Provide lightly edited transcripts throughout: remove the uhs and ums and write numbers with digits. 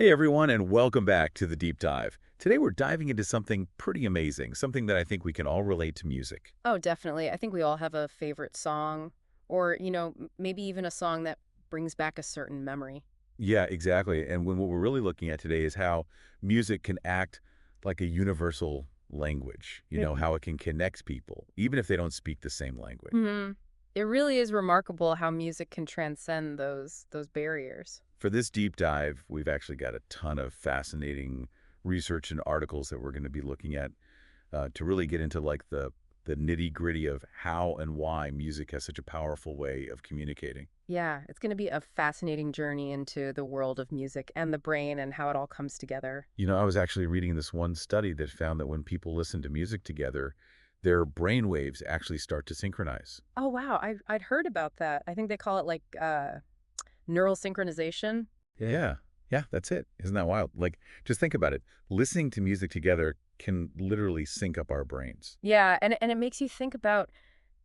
Hey everyone, and welcome back to the Deep Dive. Today we're diving into something pretty amazing, something that I think we can all relate to music. Oh, definitely. I think we all have a favorite song or, maybe even a song that brings back a certain memory. Yeah, exactly. And what we're really looking at today is how music can act like a universal language, Yeah. how it can connect people, even if they don't speak the same language. Hmm. It really is remarkable how music can transcend those barriers. For this deep dive, we've actually got a ton of fascinating research and articles that we're going to be looking at to really get into like the nitty-gritty of how and why music has such a powerful way of communicating. Yeah, it's going to be a fascinating journey into the world of music and the brain and how it all comes together. I was actually reading this one study that found that when people listen to music together, their brain waves actually start to synchronize. Oh, wow. I'd heard about that. I think they call it like neural synchronization. Yeah. Yeah, that's it. Isn't that wild? Like, just think about it. Listening to music together can literally sync up our brains. Yeah, and it makes you think about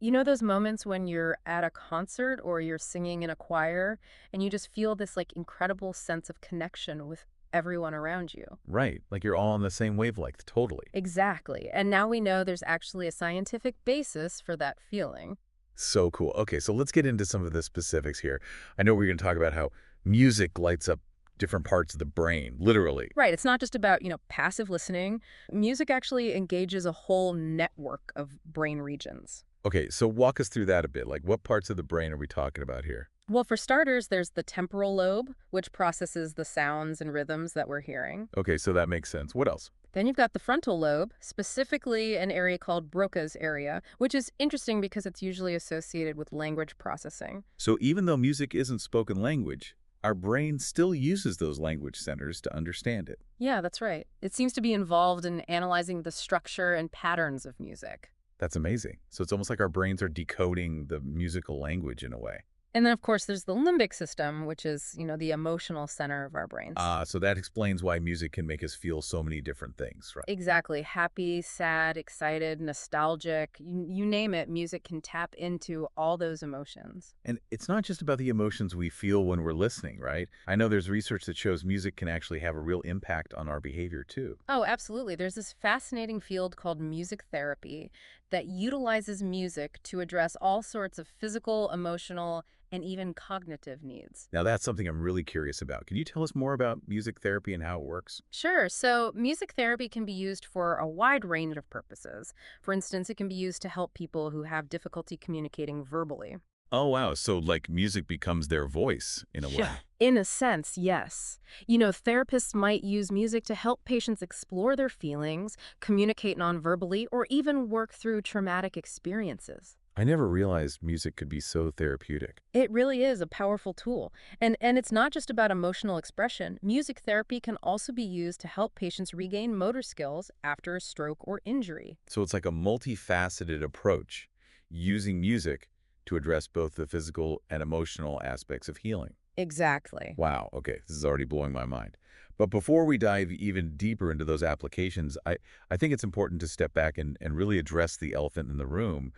those moments when you're at a concert or you're singing in a choir and you just feel this like incredible sense of connection with everyone around you. Right. Like you're all on the same wavelength. Totally. Exactly. And now we know there's actually a scientific basis for that feeling. So cool. Okay, so let's get into some of the specifics here. I know we're going to talk about how music lights up different parts of the brain, literally. Right. It's not just about, passive listening. Music actually engages a whole network of brain regions. Okay, so walk us through that a bit. Like, what parts of the brain are we talking about here? Well, for starters, there's the temporal lobe, which processes the sounds and rhythms that we're hearing. Okay, so that makes sense. What else? Then you've got the frontal lobe, specifically an area called Broca's area, which is interesting because it's usually associated with language processing. So even though music isn't spoken language, our brain still uses those language centers to understand it. Yeah, that's right. It seems to be involved in analyzing the structure and patterns of music. That's amazing. So it's almost like our brains are decoding the musical language in a way. And then, of course, there's the limbic system, which is, the emotional center of our brains. So that explains why music can make us feel so many different things, right? Exactly. Happy, sad, excited, nostalgic, you name it, music can tap into all those emotions. And it's not just about the emotions we feel when we're listening, right? I know there's research that shows music can actually have a real impact on our behavior too. Oh, absolutely. There's this fascinating field called music therapy that utilizes music to address all sorts of physical, emotional, and even cognitive needs. Now that's something I'm really curious about. Can you tell us more about music therapy and how it works? Sure. So, music therapy can be used for a wide range of purposes. For instance, it can be used to help people who have difficulty communicating verbally. Oh, wow. So like music becomes their voice in a way. Yeah. In a sense, yes. Therapists might use music to help patients explore their feelings, communicate nonverbally, or even work through traumatic experiences. I never realized music could be so therapeutic. It really is a powerful tool. And it's not just about emotional expression. Music therapy can also be used to help patients regain motor skills after a stroke or injury. So it's like a multifaceted approach using music to address both the physical and emotional aspects of healing. Exactly. Wow, okay, this is already blowing my mind. But before we dive even deeper into those applications, I think it's important to step back and really address the elephant in the room.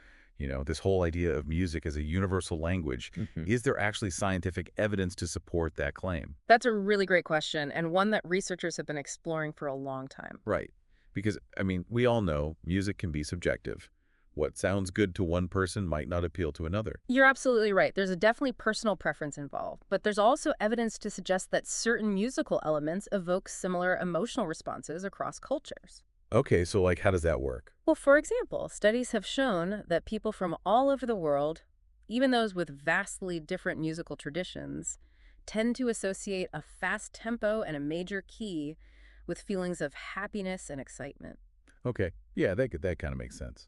This whole idea of music as a universal language. Is there actually scientific evidence to support that claim? That's a really great question, and one that researchers have been exploring for a long time. Right. Because, I mean, we all know music can be subjective. What sounds good to one person might not appeal to another. You're absolutely right. There's a definitely personal preference involved, but there's also evidence to suggest that certain musical elements evoke similar emotional responses across cultures. Okay, so like, how does that work? Well, for example, studies have shown that people from all over the world, even those with vastly different musical traditions, tend to associate a fast tempo and a major key with feelings of happiness and excitement. Okay, yeah, that kind of makes sense.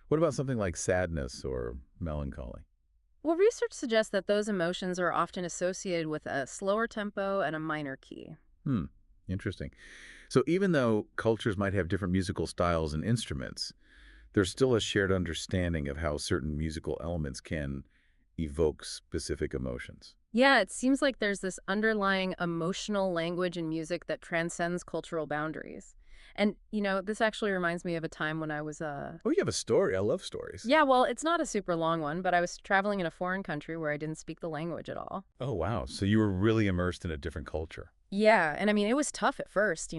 What about something like sadness or melancholy? Well, research suggests that those emotions are often associated with a slower tempo and a minor key. Hmm, interesting. So even though cultures might have different musical styles and instruments, there's still a shared understanding of how certain musical elements can evoke specific emotions. Yeah, it seems like there's this underlying emotional language in music that transcends cultural boundaries. And, this actually reminds me of a time when I was Oh, you have a story. I love stories. yeah, well, it's not a super long one, but I was traveling in a foreign country where I didn't speak the language at all. Oh, wow. So you were really immersed in a different culture. Yeah, and I mean, it was tough at first,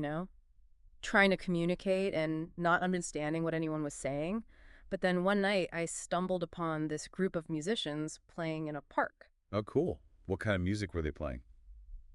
trying to communicate and not understanding what anyone was saying. But then one night I stumbled upon this group of musicians playing in a park. Oh, cool. What kind of music were they playing?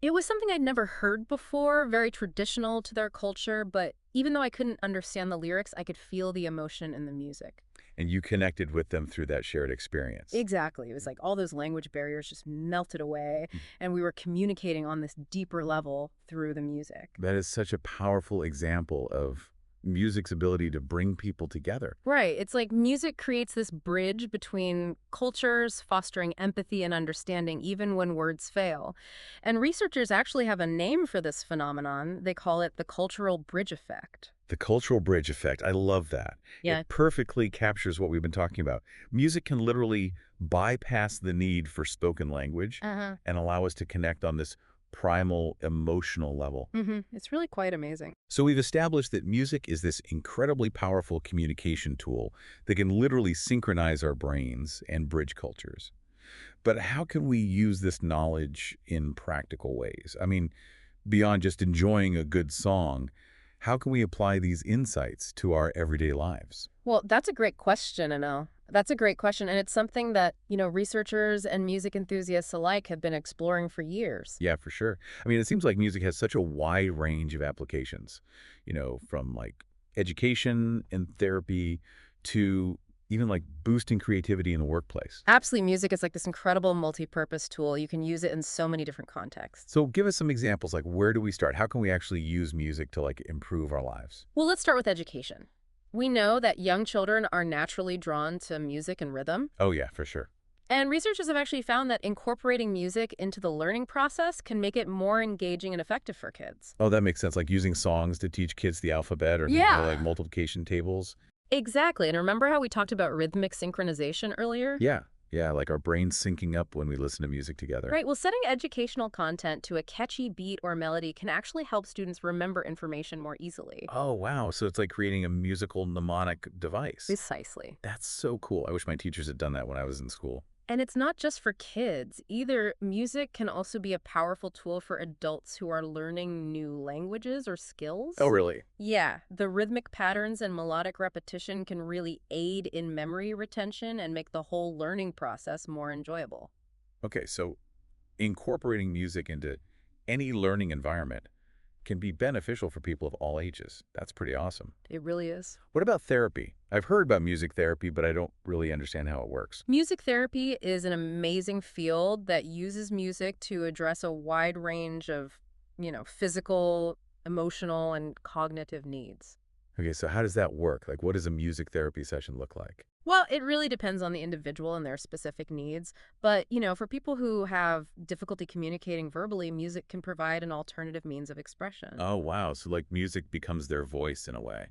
It was something I'd never heard before, very traditional to their culture, but even though I couldn't understand the lyrics, I could feel the emotion in the music. And you connected with them through that shared experience. Exactly. It was like all those language barriers just melted away, Mm. and we were communicating on this deeper level through the music. That is such a powerful example of music's ability to bring people together. Right. It's like music creates this bridge between cultures, fostering empathy and understanding even when words fail. And researchers actually have a name for this phenomenon. They call it the cultural bridge effect. The cultural bridge effect, I love that. Yeah. It perfectly captures what we've been talking about. Music can literally bypass the need for spoken language Uh-huh. and allow us to connect on this primal emotional level. It's really quite amazing. So we've established that music is this incredibly powerful communication tool that can literally synchronize our brains and bridge cultures. But how can we use this knowledge in practical ways? I mean, beyond just enjoying a good song, how can we apply these insights to our everyday lives? Well, that's a great question, Anil. That's a great question, and it's something that, researchers and music enthusiasts alike have been exploring for years. Yeah, for sure. I mean, it seems like music has such a wide range of applications, from like education and therapy to even like boosting creativity in the workplace. Absolutely, music is like this incredible multi-purpose tool. You can use it in so many different contexts. So give us some examples, like where do we start? How can we actually use music to like improve our lives? Well, let's start with education. We know that young children are naturally drawn to music and rhythm, Oh yeah, for sure. and researchers have actually found that incorporating music into the learning process can make it more engaging and effective for kids. Oh, that makes sense. Like using songs to teach kids the alphabet or like Yeah, multiplication tables. exactly. And remember how we talked about rhythmic synchronization earlier? Yeah. Yeah, like our brains syncing up when we listen to music together. Right. Well, setting educational content to a catchy beat or melody can actually help students remember information more easily. Oh, wow. So it's like creating a musical mnemonic device. Precisely. That's so cool. I wish my teachers had done that when I was in school. And it's not just for kids either. Music can also be a powerful tool for adults who are learning new languages or Oh, skills. really? Yeah, the rhythmic patterns and melodic repetition can really aid in memory retention and make the whole learning process more enjoyable. Okay, so incorporating music into any learning environment can be beneficial for people of all ages. That's pretty awesome. It really is. What about therapy? I've heard about music therapy, but I don't really understand how it works. Music therapy is an amazing field that uses music to address a wide range of, physical, emotional, and cognitive needs. Okay, so how does that work? Like, what does a music therapy session look like? Well, it really depends on the individual and their specific needs. But, for people who have difficulty communicating verbally, music can provide an alternative means of expression. Oh, wow. So, like, music becomes their voice in a way.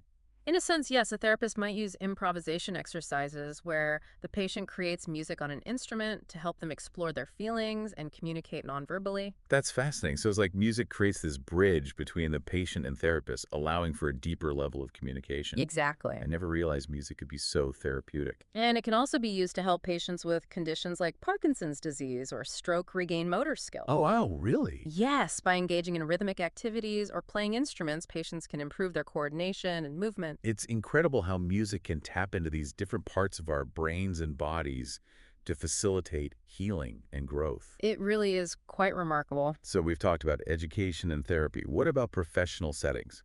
In a sense, yes, a therapist might use improvisation exercises where the patient creates music on an instrument to help them explore their feelings and communicate nonverbally. That's fascinating. So, it's like music creates this bridge between the patient and therapist, allowing for a deeper level of communication. Exactly. I never realized music could be so therapeutic. And it can also be used to help patients with conditions like Parkinson's disease or stroke regain motor skill. Oh, wow, really? Yes, by engaging in rhythmic activities or playing instruments, patients can improve their coordination and movement. It's incredible how music can tap into these different parts of our brains and bodies to facilitate healing and growth. It really is quite remarkable. So we've talked about education and therapy. What about professional settings?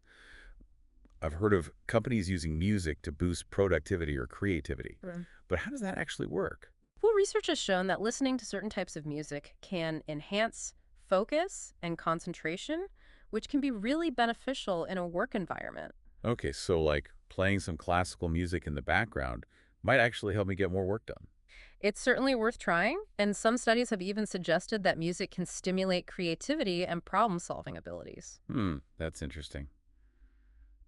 I've heard of companies using music to boost productivity or creativity. Right. But how does that actually work? Well, research has shown that listening to certain types of music can enhance focus and concentration, which can be really beneficial in a work environment. Okay, so like playing some classical music in the background might actually help me get more work done. It's certainly worth trying, and some studies have even suggested that music can stimulate creativity and problem-solving abilities. That's interesting.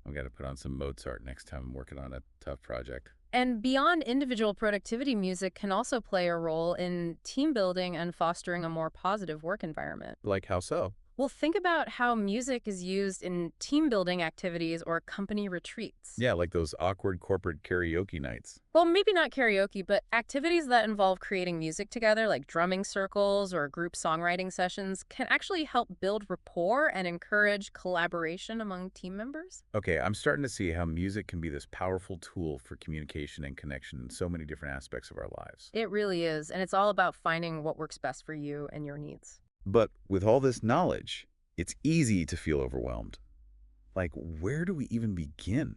I've got to put on some Mozart next time I'm working on a tough project. And beyond individual productivity, music can also play a role in team building and fostering a more positive work environment. Like how so? Well, think about how music is used in team building activities or company retreats. Yeah, like those awkward corporate karaoke nights. Well, maybe not karaoke, but activities that involve creating music together, like drumming circles or group songwriting sessions, can actually help build rapport and encourage collaboration among team members. Okay, I'm starting to see how music can be this powerful tool for communication and connection in so many different aspects of our lives. It really is, and it's all about finding what works best for you and your needs. But with all this knowledge, it's easy to feel overwhelmed. Like, where do we even begin?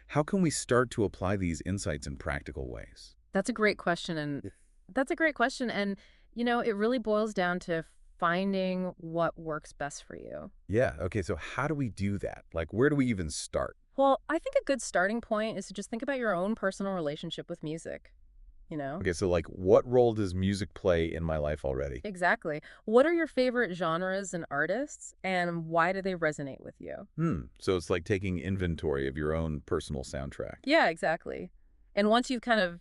How can we start to apply these insights in practical ways? That's a great question, and that's a great question, and it really boils down to finding what works best for you. Yeah, okay, so how do we do that? Like, where do we even start? Well, I think a good starting point is to just think about your own personal relationship with music, you know? Okay, so like, what role does music play in my life already? Exactly. What are your favorite genres and artists, and why do they resonate with you? So it's like taking inventory of your own personal soundtrack. Yeah, exactly. And once you've kind of,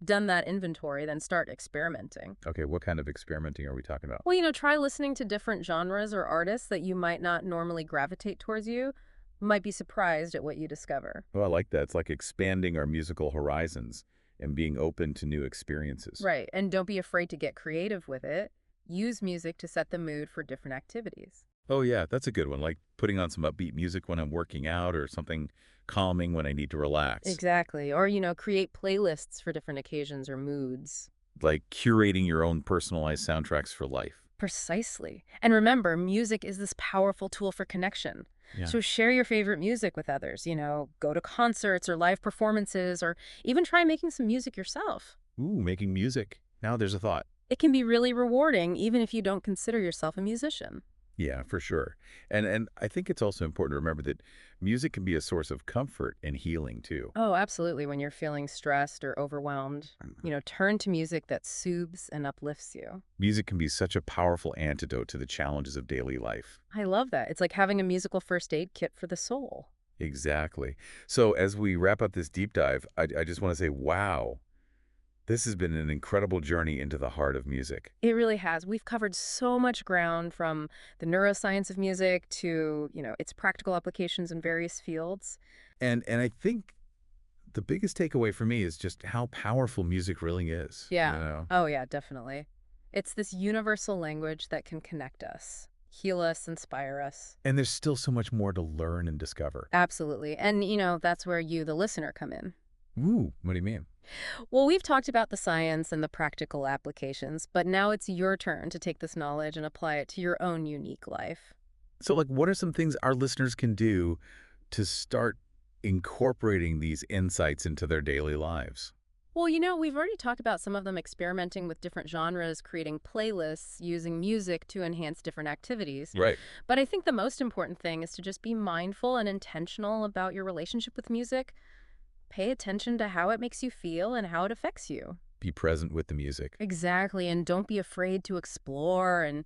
done that inventory, then start experimenting. Okay, what kind of experimenting are we talking about? Well, try listening to different genres or artists that you might not normally gravitate towards you. Might be surprised at what you discover. Oh, I like that. It's like expanding our musical horizons and being open to new experiences. Right. And don't be afraid to get creative with it. Use music to set the mood for different activities. Oh, yeah, that's a good one. Like putting on some upbeat music when I'm working out or something calming when I need to relax. Exactly. Or, create playlists for different occasions or moods. Like curating your own personalized soundtracks for life. Precisely. And remember, music is this powerful tool for connection. Yeah. So share your favorite music with others, go to concerts or live performances, or even try making some music yourself. Ooh, making music. Now there's a thought. It can be really rewarding, even if you don't consider yourself a musician. Yeah, for sure. And I think it's also important to remember that music can be a source of comfort and healing too. Oh, absolutely. When you're feeling stressed or overwhelmed, turn to music that soothes and uplifts you. Music can be such a powerful antidote to the challenges of daily life. I love that. It's like having a musical first aid kit for the soul. Exactly. So as we wrap up this deep dive, I just want to say, wow, this has been an incredible journey into the heart of music. It really has. We've covered so much ground from the neuroscience of music to, its practical applications in various fields. And I think the biggest takeaway for me is just how powerful music really is, Yeah. Oh, yeah, definitely. It's this universal language that can connect us, heal us, inspire us. And there's still so much more to learn and discover. Absolutely. And, that's where you, the listener, come in. Ooh, what do you mean? Well, we've talked about the science and the practical applications, but now it's your turn to take this knowledge and apply it to your own unique life. So like, what are some things our listeners can do to start incorporating these insights into their daily lives? Well, we've already talked about some of them experimenting with different genres, creating playlists, using music to enhance different activities. Right. But I think the most important thing is to just be mindful and intentional about your relationship with music. Pay attention to how it makes you feel and how it affects you. Be present with the music. Exactly. And don't be afraid to explore and,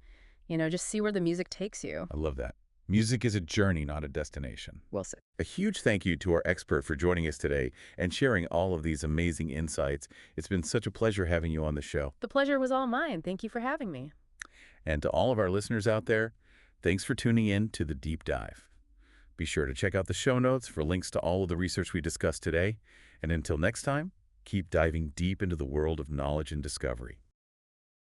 just see where the music takes you. I love that. Music is a journey, not a destination. Well said. A huge thank you to our expert for joining us today and sharing all of these amazing insights. It's been such a pleasure having you on the show. The pleasure was all mine. Thank you for having me. And to all of our listeners out there, thanks for tuning in to The Deep Dive. Be sure to check out the show notes for links to all of the research we discussed today. And until next time, keep diving deep into the world of knowledge and discovery.